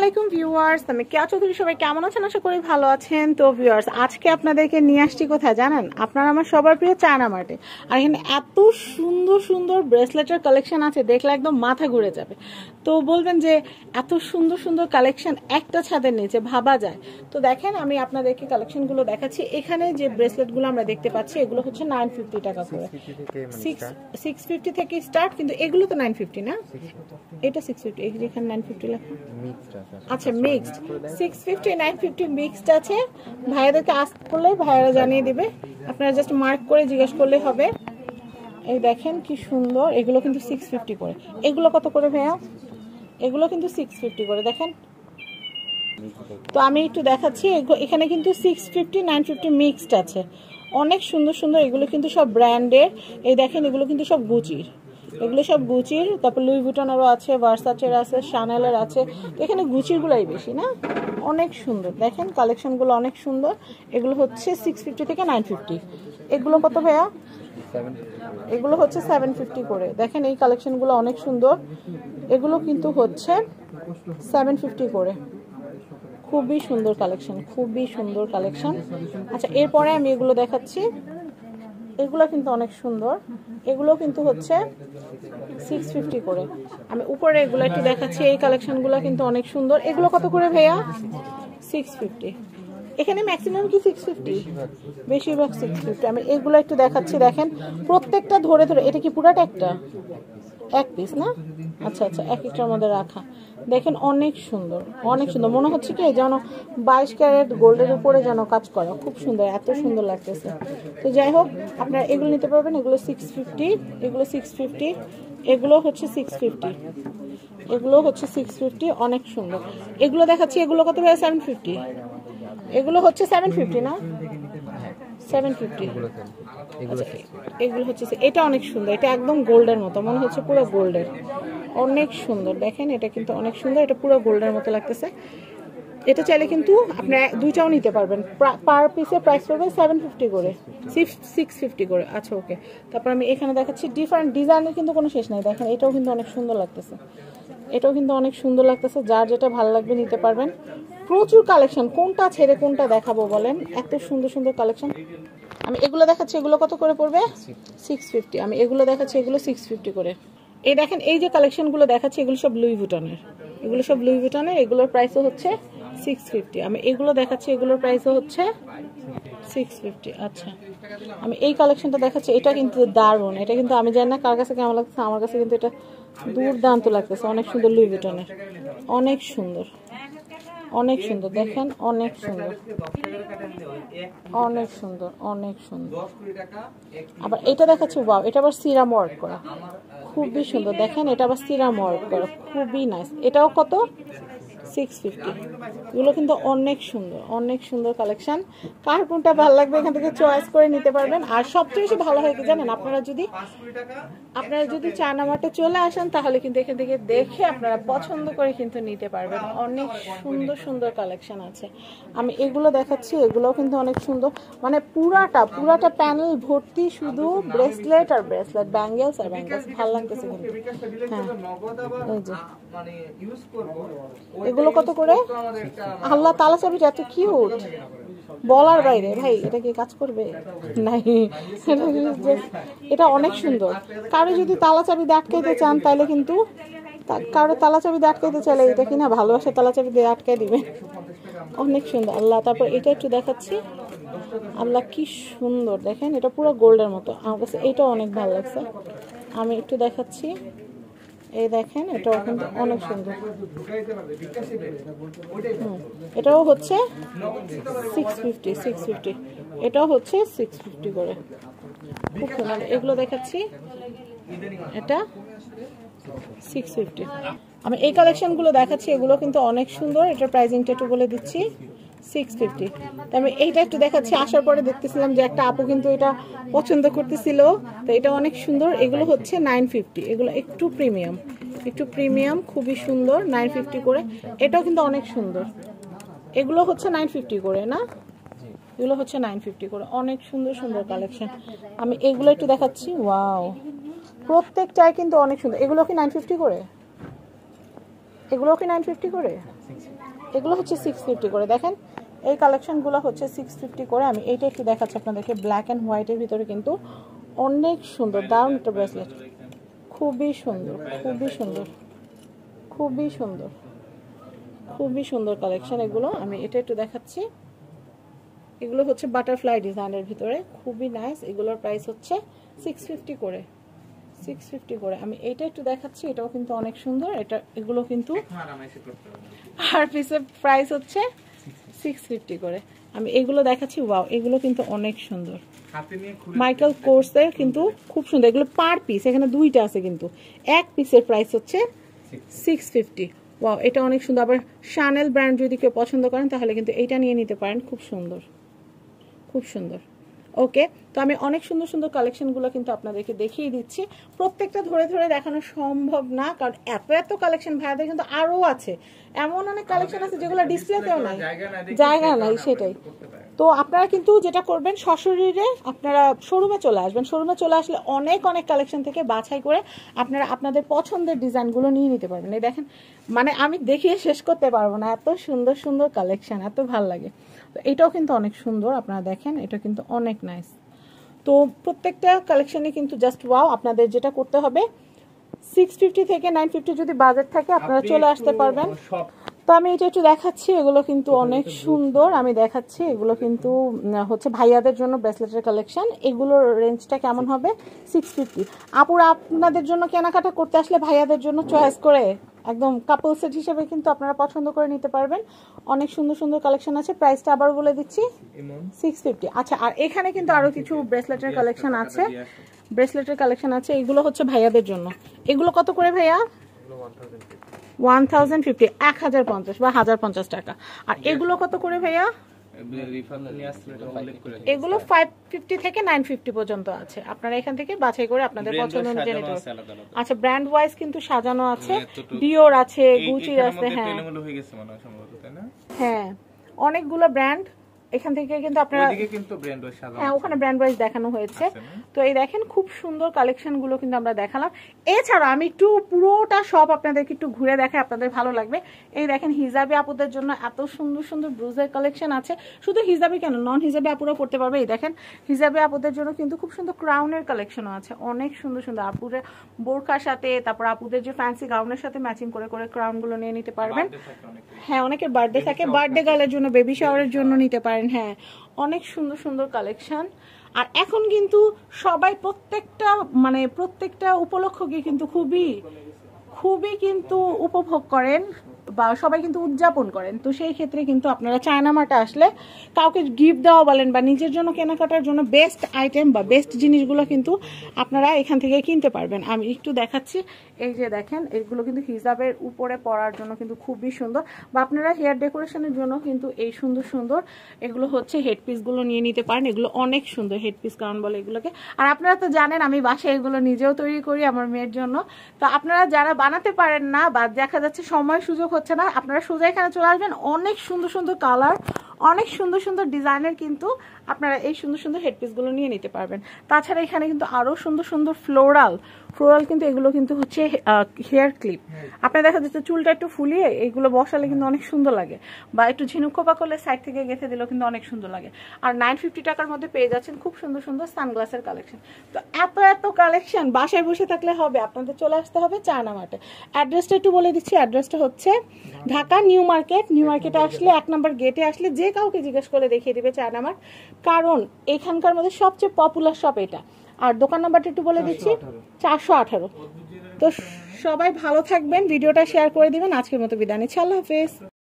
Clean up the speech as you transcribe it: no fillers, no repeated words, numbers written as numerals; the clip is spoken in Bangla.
আলাইকুম ভিউয়ার্স, আমি কেয়া চৌধুরী। সবাই কেমন আছেন? আশা করি ভালো আছেন। তো ভিউয়ার্স, আজকে আপনাদেরকে নিয়ে আসছি কোথায় জানেন? আপনারা আমার সবার প্রিয় চায়না মার্টে। আর এখানে এত সুন্দর সুন্দর ব্রেসলেটের কালেকশন আছে, দেখলে একদম মাথা ঘুরে যাবে। তো বলবেন যে এত সুন্দর সুন্দর কালেকশন একটা ছাদের নিচে ভাবা যায়? তো দেখেন, আমি আপনাদেরকে কালেকশনগুলো দেখাচ্ছি। এখানে যে ব্রেসলেটগুলো আমরা দেখতে পাচ্ছি, এগুলো হচ্ছে 950 টাকা করে, 650 থেকে স্টার্ট। কিন্তু এগুলো তো 950 না, এটা 650। এখানে 950 লেখা। আচ্ছা, মিক্সড 650 950 মিক্সড আছে। ভাইয়াদেরকে আস্ক করলে ভাইয়ারা জানিয়ে দিবে, আপনারা জাস্ট মার্ক করে জিজ্ঞেস করলে হবে। এই দেখেন কি সুন্দর, এগুলো কিন্তু 650 করে। এগুলো কত করে ভাইয়া? এগুলো কিন্তু 650 করে। দেখেন, তো আমি একটু দেখাচ্ছি। এখানে কিন্তু 650 950 মিক্সড আছে, অনেক সুন্দর সুন্দর। এগুলো কিন্তু সব ব্র্যান্ডের। এই দেখেন, এগুলো কিন্তু সব গুচির, এগুলো সব গুচির। তারপর লুই ভিটনেরও আছে, ভার্সাচের আছে, শানেলের আছে। তো এখানে গুচিরগুলাই বেশি না, অনেক সুন্দর। দেখেন কালেকশনগুলো অনেক সুন্দর। এগুলো হচ্ছে 650 থেকে 950। এগুলো কত ভাইয়া? এগুলো হচ্ছে 750 করে। দেখেন এই কালেকশনগুলো অনেক সুন্দর। এগুলো কিন্তু হচ্ছে 750 করে। খুবই সুন্দর কালেকশন, খুবই সুন্দর কালেকশন। আচ্ছা, এরপরে আমি এগুলো দেখাচ্ছি। এগুলো কিন্তু অনেক সুন্দর। এগুলো কিন্তু হচ্ছে 650 করে। আমি উপরে এগুলো একটু দেখাচ্ছি। এই কালেকশনগুলো কিন্তু অনেক সুন্দর। এগুলো কত করে ভাইয়া? 650। এখানে ম্যাক্সিমাম কি 650? বেশিরভাগ 650। আমি এগুলো একটু দেখাচ্ছি। দেখেন প্রত্যেকটা ধরে ধরে। এটা কি পুরাটা একটা এক পিস না? আচ্ছা আচ্ছা, এক একটার মধ্যে রাখা। দেখেন অনেক সুন্দর, অনেক সুন্দর। মনে হচ্ছে কি যেন 22 ক্যারেট গোল্ডের উপরে যেন কাজ করা। খুব সুন্দর, এত সুন্দর লাগতেছে। তো যাই হোক, আপনারা এগুলো নিতে পারবেন। এগুলো 650, এগুলো 650, এগুলো হচ্ছে 650, এগুলো হচ্ছে 650। অনেক সুন্দর। এগুলো দেখাচ্ছি। এগুলো কত ভাই? 750। এগুলো হচ্ছে 750 না? 750। আচ্ছা, এগুলো হচ্ছে, এটা অনেক সুন্দর। এটা একদম গোল্ডের মতো মনে হচ্ছে, পুরো গোল্ডের। অনেক সুন্দর। দেখেন এটা কিন্তু অনেক সুন্দর, এটা পুরো গোল্ডের মতো লাগতেছে। এটা চাইলে কিন্তু আপনি দুইটাও নিতে পারবেন। পার পিসে প্রাইস পড়বে 750 করে, 650 করে। আচ্ছা ওকে। তারপর আমি এখানে দেখাচ্ছি ডিফারেন্ট ডিজাইনের, কিন্তু কোনো শেষ নাই। দেখেন এটাও কিন্তু অনেক সুন্দর লাগতেছে, এটাও কিন্তু অনেক সুন্দর লাগতেছে। যার যেটা ভালো লাগবে নিতে পারবেন। প্রচুর কালেকশন, কোনটা ছেড়ে কোনটা দেখাবো বলেন? এত সুন্দর সুন্দর কালেকশন। আমি এগুলো দেখাচ্ছি। এগুলো কত করে পড়বে? 650। আমি এগুলো দেখাচ্ছি। এগুলো 650 করে। এই দেখেন, এই যে কালেকশনগুলো দেখাচ্ছি, এগুলো সব লুই ভিটনের, এগুলো সব লুই ভিটনের। এগুলোর প্রাইসও হচ্ছে 650। আমি এগুলো দেখাচ্ছি, এগুলোর প্রাইসও হচ্ছে 650। আচ্ছা, আমি এই কালেকশনটা দেখাচ্ছি। এটা কিন্তু দারুণ। এটা কিন্তু আমি জানি না কার কাছে কেমন লাগতেছে, আমার কাছে কিন্তু এটা দুর্দান্ত লাগতেছে। অনেক সুন্দর লুই ভিটনের, অনেক সুন্দর, অনেক সুন্দর। দেখেন অনেক সুন্দর, অনেক সুন্দর, অনেক সুন্দর। আবার এটা দেখাচ্ছি। ওয়াও, এটা আবার সিরাম ওয়ার্ক করা, খুবই সুন্দর। দেখেন এটা আবার সিরাম ওয়ার্ক করা, খুবই নাইস। এটাও কত? 650। এগুলো কিন্তু অনেক সুন্দর, অনেক সুন্দর কালেকশন। কার কোনটা ভালো লাগবে এখান থেকে চয়েস করে নিতে পারবেন। আর সবচেয়ে বেশি ভালো হয় কি জানেন? আপনারা যদি চায়না মার্টে চলে আসেন, তাহলে কিন্তু এখান থেকে দেখে আপনারা পছন্দ করে কিন্তু নিতে পারবেন। অনেক সুন্দর সুন্দর কালেকশন আছে। আমি এগুলো দেখাচ্ছি। এগুলোও কিন্তু অনেক সুন্দর। মানে পুরাটা প্যানেল ভর্তি শুধু ব্রেসলেট আর ব্রেসলেট, ব্যাঙ্গেলস আর ব্যাঙ্গেলস। ভালো লাগতেছে কিন্তু। হ্যাঁ, এই যে এগুলো কত করে? আল্লাহ, তালা চাবিটা এত কিউট, বলার বাইরে। ভাই এটা কি কাজ করবে? নাই, এটা অনেক সুন্দর। কারো যদি তালা চাবি দিয়ে আটকাইতে চান, তাহলে কিন্তু কারো তালা চাবি দিয়ে আটকাইতে চাইলে এটা কিনা ভালোবাসা তালা চাবি দিয়ে আটকাই দিবে। অনেক সুন্দর। আল্লাহ, তারপর এটা একটু দেখাচ্ছি। আল্লাহ কি সুন্দর। দেখেন এটা পুরো গোল্ডের মতো। আমার কাছে এটা অনেক ভালো লাগছে। আমি একটু দেখাচ্ছি। এই দেখেন এটাও কিন্তু অনেক সুন্দর। এটাও হচ্ছে 650। এটাও হচ্ছে 650 করে। খুব সুন্দর। এগুলো দেখাচ্ছি। এটা 650। আমি এই কালেকশনগুলো দেখাচ্ছি। এগুলো কিন্তু অনেক সুন্দর। এটার প্রাইসিংটা একটু বলে দিচ্ছি, 650। আমি এইটা একটু দেখাচ্ছি। আসার পরে দেখতেছিলাম যে একটা আপু কিন্তু এটা পছন্দ করতেছিল, তো এটা অনেক সুন্দর। এগুলো হচ্ছে 950। এগুলো একটু প্রিমিয়াম, খুবই সুন্দর। 950 করে। এটাও কিন্তু অনেক সুন্দর। এগুলো হচ্ছে 950 করে না? এগুলো হচ্ছে 950 করে। অনেক সুন্দর সুন্দর কালেকশন। আমি এগুলো একটু দেখাচ্ছি। ওয়াও, প্রত্যেকটাই কিন্তু অনেক সুন্দর। এগুলো কি 950 করে? এগুলো কি 950 করে? এগুলো হচ্ছে 650 করে। দেখেন এই কালেকশনগুলো হচ্ছে 650 করে। আমি এইটা একটু দেখাচ্ছি আপনাদেরকে, ব্ল্যাক অ্যান্ড হোয়াইটের ভিতরে কিন্তু অনেক সুন্দর, দারুণ একটা ব্রেসলেট, খুবই সুন্দর, খুবই সুন্দর, খুবই সুন্দর, খুবই সুন্দর কালেকশন এগুলো। আমি এটা একটু দেখাচ্ছি, এগুলো হচ্ছে বাটারফ্লাই ডিজাইনের ভিতরে, খুবই নাইস। এগুলোর প্রাইস হচ্ছে 650 করে, 650 করে। আমি এইটা একটু দেখাচ্ছি, এটাও কিন্তু অনেক সুন্দর। এটা এগুলো কিন্তু আর পিসের প্রাইস হচ্ছে 650 করে। আমি এগুলো দেখাচ্ছি, ওয়াও এগুলো কিন্তু অনেক সুন্দর, মাইকেল কোর্সের কিন্তু খুব সুন্দর। এগুলো পার পিস, এখানে দুইটা আছে কিন্তু এক পিসের প্রাইস হচ্ছে 650। ওয়াও এটা অনেক সুন্দর। আবার শানেল ব্র্যান্ড যদি কেউ পছন্দ করেন তাহলে কিন্তু এইটা নিয়ে নিতে পারেন, খুব সুন্দর, খুব সুন্দর। ওকে, তো আমি অনেক সুন্দর সুন্দর কালেকশনগুলো কিন্তু আপনাদেরকে দেখিয়ে দিচ্ছি। প্রত্যেকটা ধরে ধরে দেখানো সম্ভব না, কারণ এত এত কালেকশন ভাইয়াদের কিন্তু আরও আছে, এমন অনেক কালেকশন আছে যেগুলো ডিসপ্লেতেও নাই, জায়গা নাই, সেটাই। তো আপনারা কিন্তু যেটা করবেন, সশরীরে আপনারা শোরুমে চলে আসবেন। শোরুমে চলে আসলে অনেক অনেক কালেকশন থেকে বাছাই করে আপনারা আপনাদের পছন্দের ডিজাইনগুলো নিয়ে নিতে পারবেন। এই দেখেন, মানে আমি দেখিয়ে শেষ করতে পারবো না, এত সুন্দর সুন্দর কালেকশন, এত ভালো লাগে। তো এটাও কিন্তু অনেক সুন্দর, আপনারা দেখেন এটা কিন্তু অনেক নাইস। তো প্রত্যেকটা কালেকশনে কিন্তু জাস্ট ওয়াও। আপনাদের যেটা করতে হবে, 650 থেকে 950 যদি বাজেট থাকে আপনারা চলে আসতে পারবেন। তো আমি এটা একটু দেখাচ্ছি, এগুলো কিন্তু অনেক সুন্দর। আমি দেখাচ্ছি, এগুলো কিন্তু হচ্ছে ভাইয়াদের জন্য ব্রেসলেটের কালেকশন। এগুলোর রেঞ্জটা কেমন হবে? 650। আপুরা আপনাদের জন্য কেনাকাটা করতে আসলে ভাইয়াদের জন্য চয়েস করে একদম কাপল সেট হিসেবে কিন্তু আপনারা পছন্দ করে নিতে পারবেন। অনেক সুন্দর সুন্দর কালেকশন আছে। প্রাইসটা আবার বলে দিচ্ছি, 650। আচ্ছা, আর এখানে কিন্তু আরো কিছু ব্রেসলেটের কালেকশন আছে, ব্রেসলেটের কালেকশন আছে। এগুলো হচ্ছে ভাইয়াদের জন্য। এগুলো কত করে ভাইয়া? 1050, 1050 বা 1050 টাকা। আর এগুলো কত করে ভাইয়া? এগুলো 550 থেকে 950 পর্যন্ত আছে। আপনারা এখান থেকে বাছাই করে আপনাদের পছন্দ অনুযায়ী নিতে পারবেন। আচ্ছা, ব্র্যান্ড ওয়াইজ কিন্তু সাজানো আছে, ডিওর আছে, গুচির আছে। হ্যাঁ হ্যাঁ, অনেকগুলো ব্র্যান্ড এখান থেকে কিন্তু আপনারা, হ্যাঁ ওখানে ব্র্যান্ড ওয়াইজ দেখানো হয়েছে। তো এই দেখেন খুব সুন্দর কালেকশন গুলো কিন্তু আমরা দেখালাম। এছাড়া আমি একটু পুরোটা সব আপনাদেরকে একটু ঘুরে দেখাই, আপনাদের ভালো লাগবে। এই দেখেন হিজাবি আপুদের জন্য এত সুন্দর সুন্দর ব্লুজের কালেকশন আছে। শুধু হিজাবি কেন, নন হিজাবি আপুরাও পড়তে পারবে। এই দেখেন হিজাবি আপুদের জন্য কিন্তু খুব সুন্দর ক্রাউনের কালেকশনও আছে, অনেক সুন্দর সুন্দর। আপুদের বোরখার সাথে, তারপর আপুদের যে ফ্যান্সি গাউনের সাথে ম্যাচিং করে করে ক্রাউন গুলো নিয়ে নিতে পারবেন। হ্যাঁ, অনেকের বার্থডে থাকে, বার্থডে গার্লের জন্য, বেবি শাওয়ারের জন্য নিতে পারেন। হ্যাঁ, অনেক সুন্দর সুন্দর কালেকশন। আর এখন কিন্তু সবাই প্রত্যেকটা উপলক্ষকে কিন্তু খুবই খুবই কিন্তু উপভোগ করেন বা সবাই কিন্তু উদযাপন করেন। তো সেই ক্ষেত্রে কিন্তু আপনারা চায়না মার্টে আসলে কাউকে গিফট দেওয়া বলেন বা নিজের জন্য কেনাকাটার জন্য বেস্ট আইটেম বা বেস্ট জিনিসগুলো কিন্তু আপনারা এখান থেকে কিনতে পারবেন। আমি একটু দেখাচ্ছি, এই যে দেখেন এগুলো কিন্তু হিজাবের উপরে পরার জন্য কিন্তু খুবই সুন্দর, বা আপনারা হেয়ার ডেকোরেশনের জন্য কিন্তু এই সুন্দর সুন্দর এগুলো হচ্ছে হেডপিসগুলো নিয়ে নিতে পারেন। এগুলো অনেক সুন্দর, হেডপিস কারণ বলে এগুলোকে। আর আপনারা তো জানেন আমি বাসায় এগুলো নিজেও তৈরি করি আমার মেয়ের জন্য। তো আপনারা যারা বানাতে পারেন না বা দেখা যাচ্ছে সময় সুযোগ হচ্ছে না, আপনারা সোজা এখানে চলে আসবেন। অনেক সুন্দর সুন্দর কালার, অনেক সুন্দর সুন্দর ডিজাইনের কিন্তু আপনারা এই সুন্দর সুন্দর হেডপিসগুলো নিয়ে নিতে পারবেন। তাছাড়া এখানে কিন্তু আরো সুন্দর সুন্দর ফ্লোরাল কিন্তু এগুলো কিন্তু হচ্ছে হেয়ার ক্লিপ। আপনার দেখা যাচ্ছে চুলটা একটু ফুলিয়ে এইগুলো বসালে কিন্তু অনেক সুন্দর লাগে, বা একটু ঝিনুক খোপা করলে সাইড থেকে গেঁথে দিলেও কিন্তু অনেক সুন্দর লাগে। আর 950 টাকার মধ্যে পেয়ে যাচ্ছেন খুব সুন্দর সুন্দর সানগ্লাসের কালেকশন। তো এত এত কালেকশন, বাসায় বসে থাকলে হবে, আপনাদের চলে আসতে হবে চায়না মার্টে। অ্যাড্রেসটা একটু বলে দিচ্ছি, অ্যাড্রেসটা হচ্ছে ঢাকা নিউ মার্কেট। নিউ মার্কেটে আসলে 1 নম্বর গেটে আসলে যে কাউকে জিজ্ঞেস করে দেখিয়ে দিবে চায়না মার্ট, কারণ এখানকার মধ্যে সবচেয়ে পপুলার শপ এটা। আর দোকান নাম্বারটা একটু বলে দিচ্ছি, 418। তো সবাই ভালো থাকবেন, ভিডিওটা শেয়ার করে দিবেন। আজকের মতো বিদায় নিচ্ছি, আল্লাহ হাফেজ।